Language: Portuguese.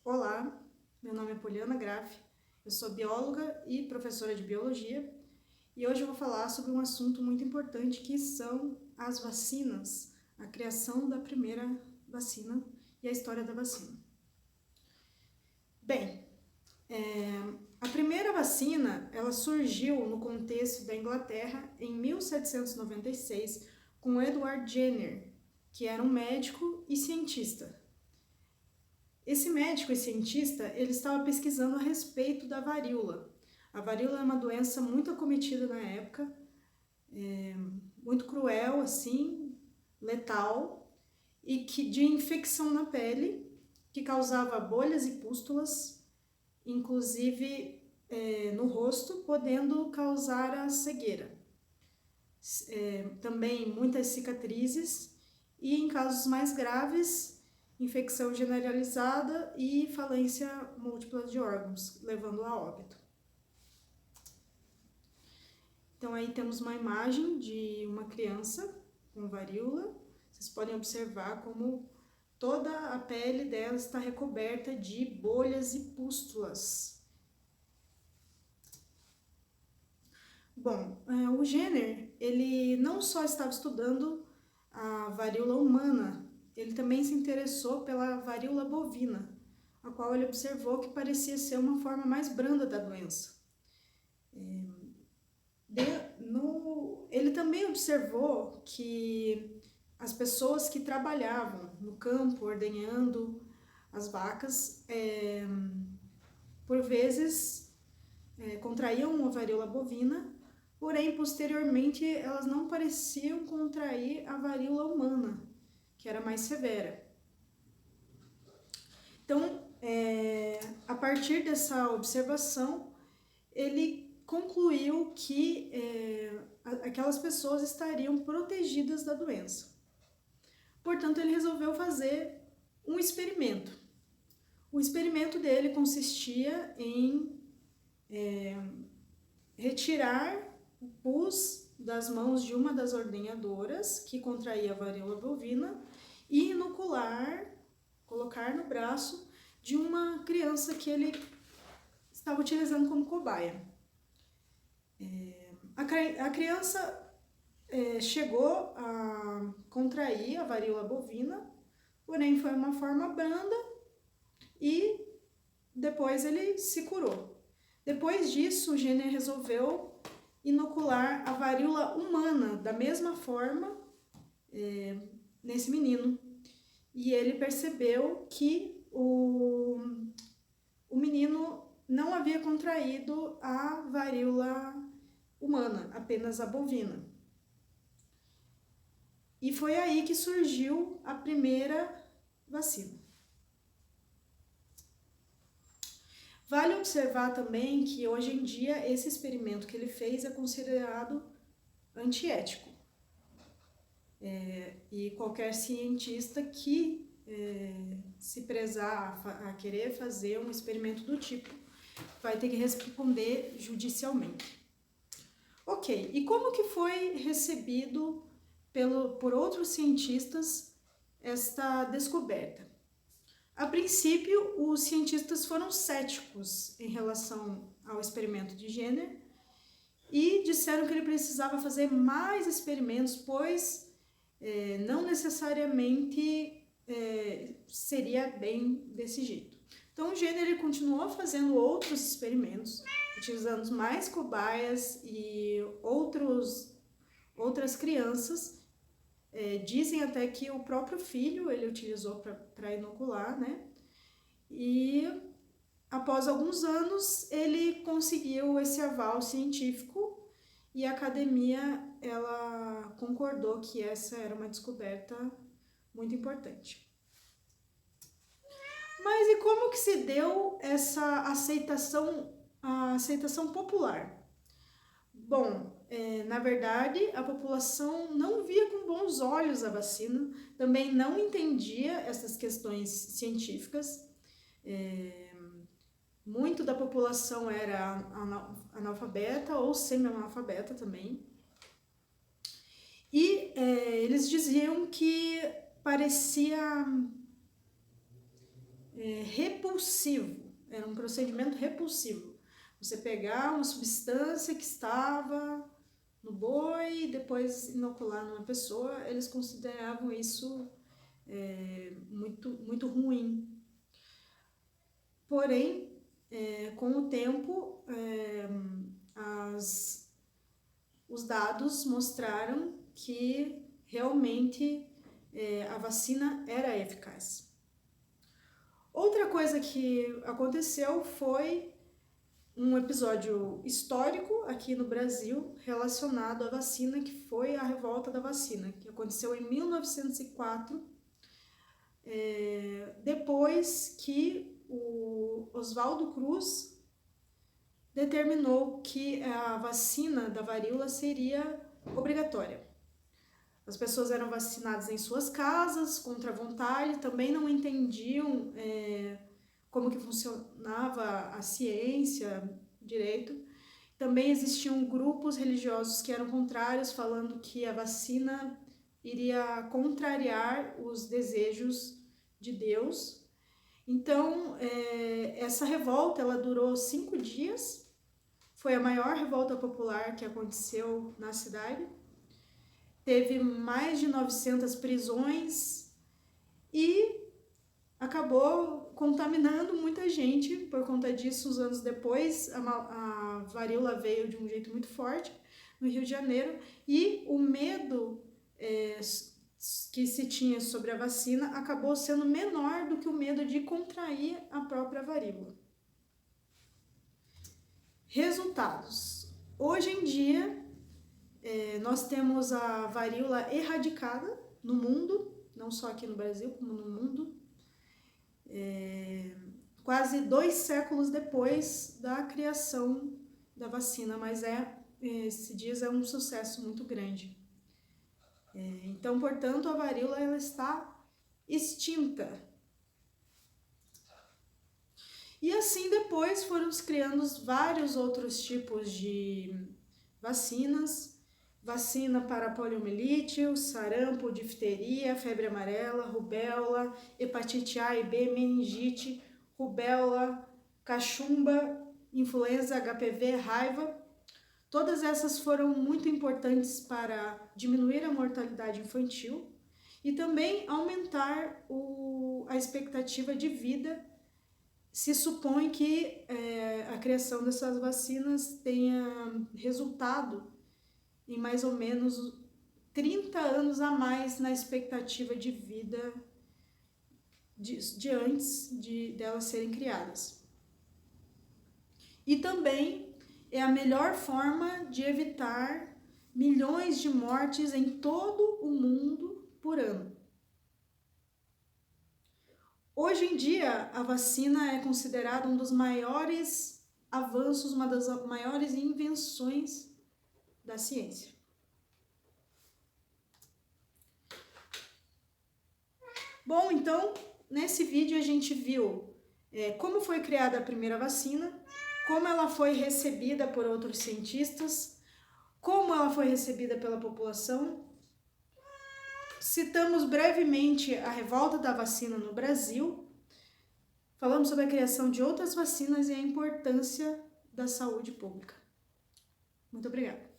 Olá, meu nome é Poliana Graff, eu sou bióloga e professora de biologia e hoje eu vou falar sobre um assunto muito importante que são as vacinas, a criação da primeira vacina e a história da vacina. Bem, a primeira vacina ela surgiu no contexto da Inglaterra em 1796 com Edward Jenner, que era um médico e cientista. Esse médico e cientista, ele estava pesquisando a respeito da varíola. A varíola é uma doença muito acometida na época, muito cruel, assim, letal, e que de infecção na pele, que causava bolhas e pústulas, inclusive no rosto, podendo causar a cegueira. Também muitas cicatrizes e, em casos mais graves, infecção generalizada e falência múltipla de órgãos, levando a óbito. Então aí temos uma imagem de uma criança com varíola. Vocês podem observar como toda a pele dela está recoberta de bolhas e pústulas. Bom, o Jenner, ele não só estava estudando a varíola humana, ele também se interessou pela varíola bovina, a qual ele observou que parecia ser uma forma mais branda da doença. Ele também observou que as pessoas que trabalhavam no campo, ordenhando as vacas, por vezes contraíam uma varíola bovina, porém, posteriormente, elas não pareciam contrair a varíola humana, que era mais severa. Então, a partir dessa observação, ele concluiu que aquelas pessoas estariam protegidas da doença. Portanto, ele resolveu fazer um experimento. O experimento dele consistia em retirar o pus das mãos de uma das ordenhadoras que contraía a varíola bovina e inocular, colocar no braço de uma criança que ele estava utilizando como cobaia. A criança chegou a contrair a varíola bovina, porém foi uma forma branda e depois ele se curou. Depois disso, o Jenner resolveu inocular a varíola humana da mesma forma nesse menino. E ele percebeu que o menino não havia contraído a varíola humana, apenas a bovina. E foi aí que surgiu a primeira vacina. Vale observar também que hoje em dia esse experimento que ele fez é considerado antiético. E qualquer cientista que se prezar a querer fazer um experimento do tipo vai ter que responder judicialmente. Ok, e como que foi recebido por outros cientistas esta descoberta? A princípio, os cientistas foram céticos em relação ao experimento de Jenner e disseram que ele precisava fazer mais experimentos, pois não necessariamente seria bem desse jeito. Então, o Jenner ele continuou fazendo outros experimentos, utilizando mais cobaias e outras crianças. Dizem até que o próprio filho ele utilizou para inocular, né? E após alguns anos ele conseguiu esse aval científico e a academia ela concordou que essa era uma descoberta muito importante. Mas e como que se deu essa a aceitação popular? Bom, na verdade, a população não via com bons olhos a vacina, também não entendia essas questões científicas. Muito da população era analfabeta ou semi-analfabeta também. E eles diziam que parecia repulsivo, era um procedimento repulsivo. Você pegar uma substância que estava no boi e depois inocular numa pessoa, eles consideravam isso muito ruim. Porém, com o tempo, os dados mostraram que realmente a vacina era eficaz. Outra coisa que aconteceu foi um episódio histórico aqui no Brasil relacionado à vacina, que foi a revolta da vacina, que aconteceu em 1904, depois que o Oswaldo Cruz determinou que a vacina da varíola seria obrigatória. As pessoas eram vacinadas em suas casas, contra a vontade, também não entendiam como que funcionava a ciência direito. Também existiam grupos religiosos que eram contrários, falando que a vacina iria contrariar os desejos de Deus. Então, essa revolta, ela durou 5 dias, foi a maior revolta popular que aconteceu na cidade. Teve mais de 900 prisões e acabou contaminando muita gente. Por conta disso, uns anos depois, a varíola veio de um jeito muito forte no Rio de Janeiro, e o medo que se tinha sobre a vacina acabou sendo menor do que o medo de contrair a própria varíola. Resultados. Hoje em dia, nós temos a varíola erradicada no mundo, não só aqui no Brasil, como no mundo, quase 2 séculos depois da criação da vacina, mas se diz um sucesso muito grande. Então, portanto, a varíola ela está extinta. E assim depois foram se criando vários outros tipos de vacinas. Vacina para poliomielite, sarampo, difteria, febre amarela, rubéola, hepatite A e B, meningite, rubéola, cachumba, influenza, HPV, raiva. Todas essas foram muito importantes para diminuir a mortalidade infantil e também aumentar a expectativa de vida. Se supõe que a criação dessas vacinas tenha resultado em mais ou menos 30 anos a mais na expectativa de vida de antes delas serem criadas. E também é a melhor forma de evitar milhões de mortes em todo o mundo por ano. Hoje em dia, a vacina é considerada um dos maiores avanços, uma das maiores invenções da ciência. Bom, então, nesse vídeo a gente viu como foi criada a primeira vacina, como ela foi recebida por outros cientistas, como ela foi recebida pela população. Citamos brevemente a revolta da vacina no Brasil, falamos sobre a criação de outras vacinas e a importância da saúde pública. Muito obrigada.